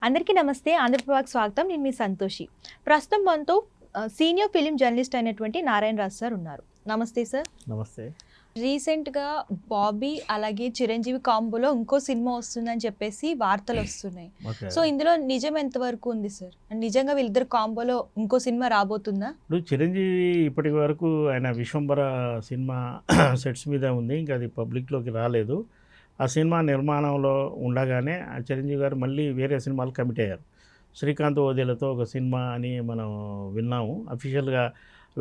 అందరికీ నమస్తే. ఆంధ్రప్రభకి స్వాగతం. నేను మీ సంతోషి. ప్రస్తుతం మనతో సీనియర్ ఫిలిం జర్నలిస్ట్ అయినటువంటి నారాయణ రాజు సార్ ఉన్నారు. నమస్తే సార్. నమస్తే. రీసెంట్గా బాబీ అలాగే చిరంజీవి కాంబోలో ఇంకో సినిమా వస్తుందని చెప్పేసి వార్తలు వస్తున్నాయి. సో ఇందులో నిజం ఎంతవరకు ఉంది సార్? నిజంగా వీళ్ళిద్దరు కాంబోలో ఇంకో సినిమా రాబోతుందా? ఇప్పుడు చిరంజీవి ఇప్పటి వరకు ఆయన విశ్వంబర సినిమా సెట్స్ మీద ఉంది, ఇంకా అది పబ్లిక్లోకి రాలేదు. ఆ సినిమా నిర్మాణంలో ఉండగానే చిరంజీవి గారు మళ్ళీ వేరే సినిమాలు కమిట్ అయ్యారు. శ్రీకాంత్ ఓదేలతో ఒక సినిమా అని మనం విన్నాము, అఫీషియల్గా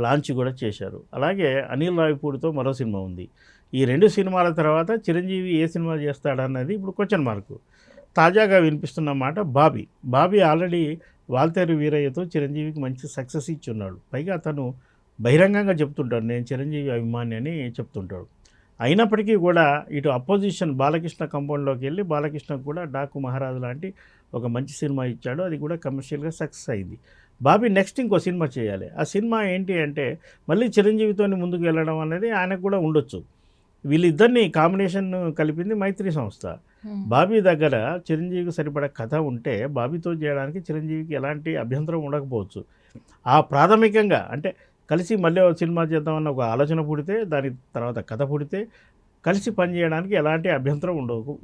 లాంచ్ కూడా చేశారు. అలాగే అనిల్ రావిపూడితో మరో సినిమా ఉంది. ఈ రెండు సినిమాల తర్వాత చిరంజీవి ఏ సినిమా చేస్తాడన్నది ఇప్పుడు క్వశ్చన్ మార్కు. తాజాగా వినిపిస్తున్న మాట బాబీ ఆల్రెడీ వాల్తేరు వీరయ్యతో చిరంజీవికి మంచి సక్సెస్ ఇచ్చి ఉన్నాడు. పైగా అతను బహిరంగంగా చెప్తుంటాడు, నేను చిరంజీవి అభిమాని అని చెప్తుంటాడు. అయినప్పటికీ కూడా ఇటు అపోజిషన్ బాలకృష్ణ కంపౌండ్లోకి వెళ్ళి బాలకృష్ణకు కూడా డాకు మహారాజు లాంటి ఒక మంచి సినిమా ఇచ్చాడు. అది కూడా కమర్షియల్గా సక్సెస్ అయింది. బాబీ నెక్స్ట్ ఇంకో సినిమా చేయాలి. ఆ సినిమా ఏంటి అంటే మళ్ళీ చిరంజీవితో ముందుకు వెళ్ళడం అనేది ఆయనకు కూడా ఉండొచ్చు. వీళ్ళిద్దరిని కాంబినేషన్ కలిపింది మైత్రి సంస్థ. బాబీ దగ్గర చిరంజీవికి సరిపడా కథ ఉంటే బాబీతో చేయడానికి చిరంజీవికి ఎలాంటి అభ్యంతరం ఉండకపోవచ్చు. ఆ ప్రాథమికంగా అంటే కలిసి మళ్ళీ సినిమా చేద్దామన్న ఒక ఆలోచన పుడితే, దాని తర్వాత కథ పుడితే కలిసి పనిచేయడానికి ఎలాంటి అభ్యంతరం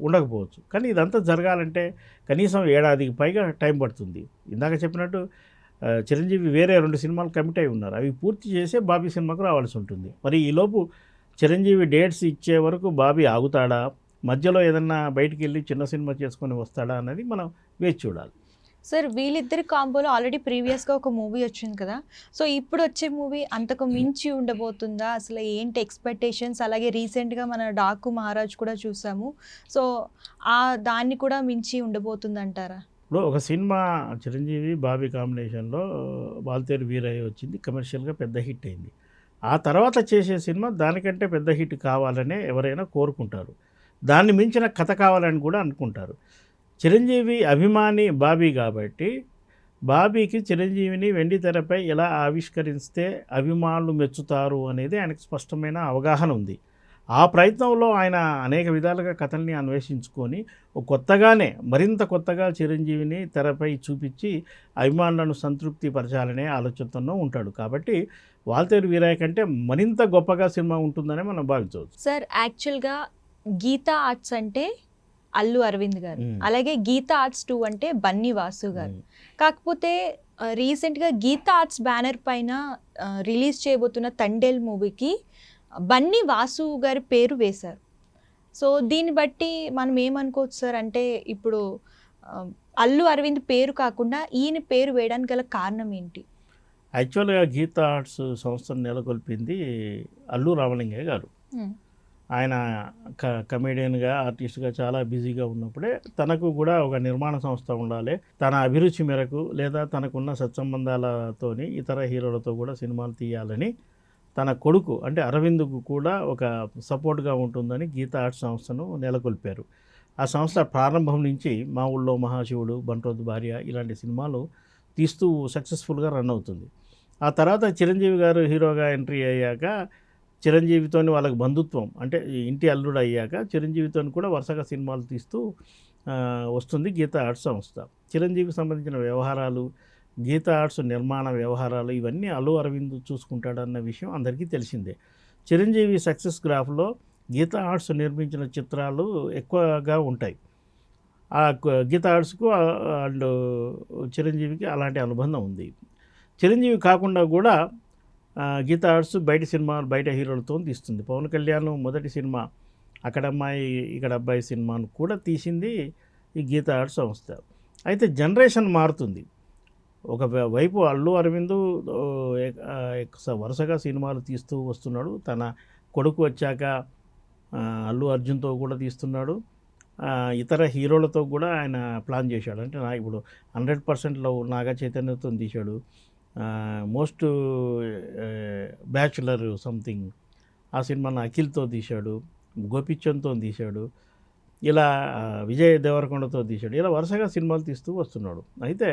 ఉండకపోవచ్చు. కానీ ఇదంతా జరగాలంటే కనీసం ఏడాదికి పైగా టైం పడుతుంది. ఇందాక చెప్పినట్టు చిరంజీవి వేరే 2 సినిమాలు కమిట్ అయి ఉన్నారు. అవి పూర్తి చేసే బాబీ సినిమాకు రావాల్సి ఉంటుంది. మరి ఈలోపు చిరంజీవి డేట్స్ ఇచ్చే వరకు బాబీ ఆగుతాడా, మధ్యలో ఏదన్నా బయటికి వెళ్ళి చిన్న సినిమా చేసుకొని వస్తాడా అన్నది మనం వేచి చూడాలి. సార్, వీళ్ళిద్దరి కాంబోలో ఆల్రెడీ ప్రీవియస్గా ఒక మూవీ వచ్చింది కదా, సో ఇప్పుడు వచ్చే మూవీ అంతకు మించి ఉండబోతుందా? అసలు ఏంటి ఎక్స్పెక్టేషన్స్? అలాగే రీసెంట్గా మన డాకు మహారాజ్ కూడా చూసాము, సో దాన్ని కూడా మించి ఉండబోతుందంటారా? ఇప్పుడు ఒక సినిమా చిరంజీవి బాబీ కాంబినేషన్లో వాల్తేరు వీరయ్య వచ్చింది, కమర్షియల్గా పెద్ద హిట్ అయింది. ఆ తర్వాత చేసే సినిమా దానికంటే పెద్ద హిట్ కావాలనే ఎవరైనా కోరుకుంటారు. దాన్ని మించిన కథ కావాలని కూడా అనుకుంటారు. చిరంజీవి అభిమాని బాబీ కాబట్టి బాబీకి చిరంజీవిని వెండి తెరపై ఎలా ఆవిష్కరిస్తే అభిమానులు మెచ్చుతారు అనేది ఆయనకు స్పష్టమైన అవగాహన ఉంది. ఆ ప్రయత్నంలో ఆయన అనేక విధాలుగా కథల్ని అన్వేషించుకొని కొత్తగానే మరింత కొత్తగా చిరంజీవిని తెరపై చూపించి అభిమానులను సంతృప్తి పరచాలనే ఆలోచనతో ఉంటాడు. కాబట్టి వాల్తేరు వీరయ్య కంటే మరింత గొప్పగా సినిమా ఉంటుందని మనం భావించవచ్చు. సార్, యాక్చువల్గా గీతా ఆర్ట్స్ అంటే అల్లు అరవింద్ గారు, అలాగే గీతా ఆర్ట్స్ 2 అంటే బన్నీ వాసు గారు. కాకపోతే రీసెంట్గా గీతా ఆర్ట్స్ బ్యానర్ పైన రిలీజ్ చేయబోతున్న తండేల్ మూవీకి బన్నీ వాసు గారి పేరు వేశారు. సో దీన్ని బట్టి మనం ఏమనుకోవచ్చు సార్? అంటే ఇప్పుడు అల్లు అరవింద్ పేరు కాకుండా ఈయన పేరు వేయడానికి గల కారణం ఏంటి? యాక్చువల్గా గీతా ఆర్ట్స్ సంస్థను నెలకొల్పింది అల్లు రామలింగయ్య గారు. ఆయన కమెడియన్గా ఆర్టిస్ట్గా చాలా బిజీగా ఉన్నప్పుడే తనకు కూడా ఒక నిర్మాణ సంస్థ ఉండాలి, తన అభిరుచి మేరకు లేదా తనకున్న సత్సంబంధాలతోని ఇతర హీరోలతో కూడా సినిమాలు తీయాలని తన కొడుకు అంటే అరవింద్కు కూడా ఒక సపోర్ట్గా ఉంటుందని గీతా ఆర్ట్స్ సంస్థను నెలకొల్పారు. ఆ సంస్థ ప్రారంభం నుంచి మా ఊళ్ళో మహాశివుడు, బంట్రోతు భార్య ఇలాంటి సినిమాలు తీస్తూ సక్సెస్ఫుల్గా రన్ అవుతుంది. ఆ తర్వాత చిరంజీవి గారు హీరోగా ఎంట్రీ అయ్యాక చిరంజీవితో వాళ్ళకి బంధుత్వం అంటే ఇంటి అల్లుడు అయ్యాక చిరంజీవితో కూడా వరుసగా సినిమాలు తీస్తూ వస్తుంది గీతా ఆర్ట్స్ సంస్థ. చిరంజీవికి సంబంధించిన వ్యవహారాలు, గీతా ఆర్ట్స్ నిర్మాణ వ్యవహారాలు ఇవన్నీ అల్లు అరవింద్ చూసుకుంటాడన్న విషయం అందరికీ తెలిసిందే. చిరంజీవి సక్సెస్ గ్రాఫ్లో గీతా ఆర్ట్స్ నిర్మించిన చిత్రాలు ఎక్కువగా ఉంటాయి. ఆ గీతా ఆర్ట్స్కు అండ్ చిరంజీవికి అలాంటి అనుబంధం ఉంది. చిరంజీవి కాకుండా కూడా గీతా ఆర్ట్స్ బయట హీరోలతో తీస్తుంది. పవన్ కళ్యాణ్ మొదటి సినిమా అక్కడ అమ్మాయి ఇక్కడ అబ్బాయి సినిమాను కూడా తీసింది ఈ గీతా ఆర్ట్స్ సంస్థ. అయితే జనరేషన్ మారుతుంది. ఒక వైపు అల్లు అరవింద్ వరుసగా సినిమాలు తీస్తూ వస్తున్నాడు. తన కొడుకు వచ్చాక అల్లు అర్జున్తో కూడా తీస్తున్నాడు. ఇతర హీరోలతో కూడా ఆయన ప్లాన్ చేశాడు. అంటే ఇప్పుడు 100%లో నాగ చైతన్యతో తీశాడు. మోస్ట్ బ్యాచులర్ సంథింగ్ ఆ సినిమాను అఖిల్తో తీశాడు, గోపిచంద్తో తీశాడు, ఇలా విజయ్ దేవరకొండతో తీశాడు. ఇలా వరుసగా సినిమాలు తీస్తూ వస్తున్నాడు. అయితే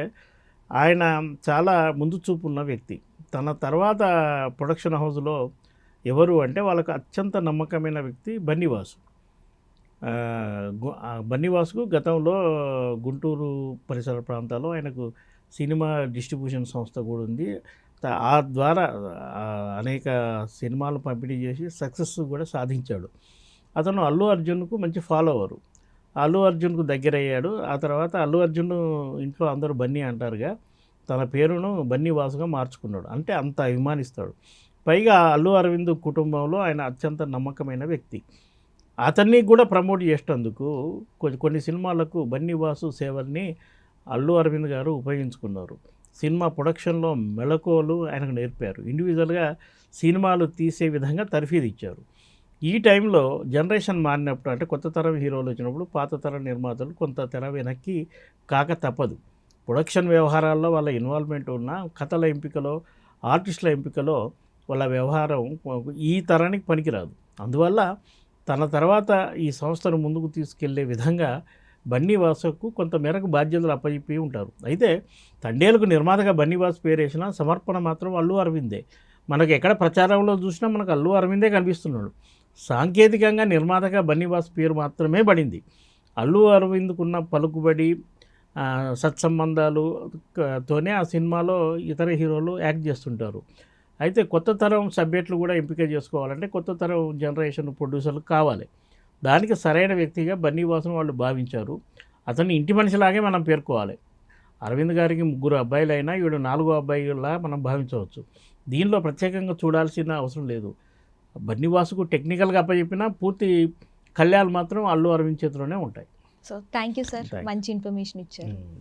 ఆయన చాలా ముందు చూపు ఉన్న వ్యక్తి. తన తర్వాత ప్రొడక్షన్ హౌస్లో ఎవరు అంటే వాళ్ళకు అత్యంత నమ్మకమైన వ్యక్తి బన్నీ వాసు. బన్నీవాసుకు గతంలో గుంటూరు పరిసర ప్రాంతాల్లో ఆయనకు సినిమా డిస్ట్రిబ్యూషన్ సంస్థ కూడా ఉంది. ఆ ద్వారా అనేక సినిమాలు పంపిణీ చేసి సక్సెస్ కూడా సాధించాడు. అతను అల్లు అర్జున్కు మంచి ఫాలోవరు. అల్లు అర్జున్కు దగ్గర అయ్యాడు. ఆ తర్వాత అల్లు అర్జున్ ఇంట్లో అందరూ బన్నీ అంటారుగా, తన పేరును బన్నీవాసుగా మార్చుకున్నాడు. అంటే అంత అభిమానిస్తాడు. పైగా అల్లు అరవింద్ కుటుంబంలో ఆయన అత్యంత నమ్మకమైన వ్యక్తి. అతన్ని కూడా ప్రమోట్ చేసేందుకు కొన్ని సినిమాలకు బన్నీవాసు సేవల్ని అల్లు అరవింద్ గారు ఉపయోగించుకున్నారు. సినిమా ప్రొడక్షన్లో మెళకువలు ఆయనకు నేర్పారు. ఇండివిజువల్గా సినిమాలు తీసే విధంగా తర్ఫీదు ఇచ్చారు. ఈ టైంలో జనరేషన్ మారినప్పుడు, అంటే కొత్త తరం హీరోలు వచ్చినప్పుడు పాత తరం నిర్మాతలు కొంత తెర వెనక్కి కాక తప్పదు. ప్రొడక్షన్ వ్యవహారాల్లో వాళ్ళ ఇన్వాల్వ్మెంట్ ఉన్న కథల ఎంపికలో, ఆర్టిస్టుల ఎంపికలో వాళ్ళ వ్యవహారం ఈ తరానికి పనికిరాదు. అందువల్ల తన తర్వాత ఈ సంస్థను ముందుకు తీసుకెళ్లే విధంగా బన్నీవాసుకు కొంత మేరకు బాధ్యతలు అప్పచెప్పి ఉంటారు. అయితే తండేలకు నిర్మాతగా బన్నీవాసు పేరు వేసిన సమర్పణ మాత్రం అల్లు అరవిందే. మనకు ఎక్కడ ప్రచారంలో చూసినా మనకు అల్లు అరవిందే కనిపిస్తున్నాడు. సాంకేతికంగా నిర్మాతగా బన్నీవాసు పేరు మాత్రమే పడింది. అల్లు అరవింద్కున్న పలుకుబడి, సత్సంబంధాలుతోనే ఆ సినిమాలో ఇతర హీరోలు యాక్ట్ చేస్తుంటారు. అయితే కొత్త తరం సబ్జెక్టులు కూడా ఎంపిక చేసుకోవాలంటే కొత్త తరం జనరేషన్ ప్రొడ్యూసర్లు కావాలి. దానికి సరైన వ్యక్తిగా బన్నీవాసును వాళ్ళు భావించారు. అతన్ని ఇంటి మనిషిలాగే మనం పేర్కోవాలి. అరవింద్ గారికి 3 అబ్బాయిలైనా ఈవిడ 4వ అబ్బాయిలా మనం భావించవచ్చు. దీనిలో ప్రత్యేకంగా చూడాల్సిన అవసరం లేదు. బన్నీవాసుకు టెక్నికల్గా అప్పచెప్పినా పూర్తి కళ్యాణాలు మాత్రం అల్లు అరవింద్ చేతిలోనే ఉంటాయి. సో థ్యాంక్ యూ సార్, మంచి ఇన్ఫర్మేషన్ ఇచ్చారు.